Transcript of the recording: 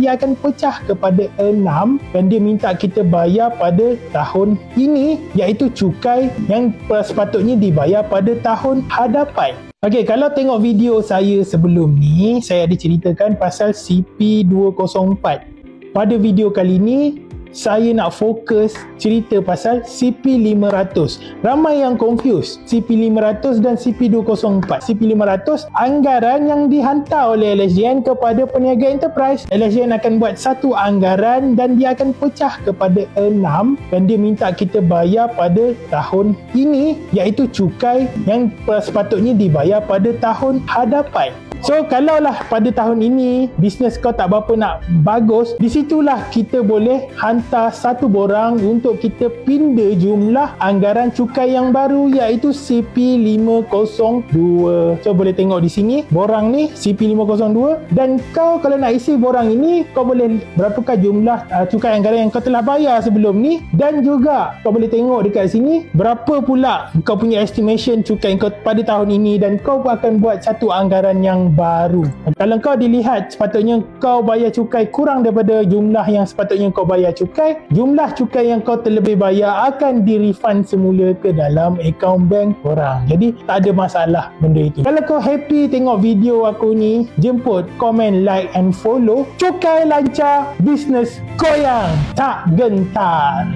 dia akan pecah kepada 6 dan dia minta kita bayar pada tahun ini, iaitu cukai yang sepatutnya dibayar pada tahun hadapan. Okey, kalau tengok video saya sebelum ni, saya ada ceritakan pasal CP204. Pada video kali ni, saya nak fokus cerita pasal CP500. Ramai yang confuse CP500 dan CP204. CP500 anggaran yang dihantar oleh LSJN kepada peniaga enterprise. LSJN akan buat satu anggaran dan dia akan pecah kepada 6 dan dia minta kita bayar pada tahun ini, iaitu cukai yang sepatutnya dibayar pada tahun hadapan. So, kalaulah pada tahun ini bisnes kau tak berapa nak bagus, di situlah kita boleh hantar satu borang untuk kita pindah jumlah anggaran cukai yang baru, iaitu CP502. So, boleh tengok di sini borang ni CP502, dan kau kalau nak isi borang ini, kau boleh berapakah jumlah cukai anggaran yang kau telah bayar sebelum ni, dan juga kau boleh tengok dekat sini berapa pula kau punya estimation cukai kau pada tahun ini, dan kau akan buat satu anggaran yang baru. Kalau kau dilihat sepatutnya kau bayar cukai kurang daripada jumlah yang sepatutnya kau bayar cukai, jumlah cukai yang kau terlebih bayar akan di-refund semula ke dalam akaun bank korang. Jadi tak ada masalah benda itu. Kalau kau happy tengok video aku ni, jemput, komen, like and follow. Cukai lancar, bisnes goyang tak gentar.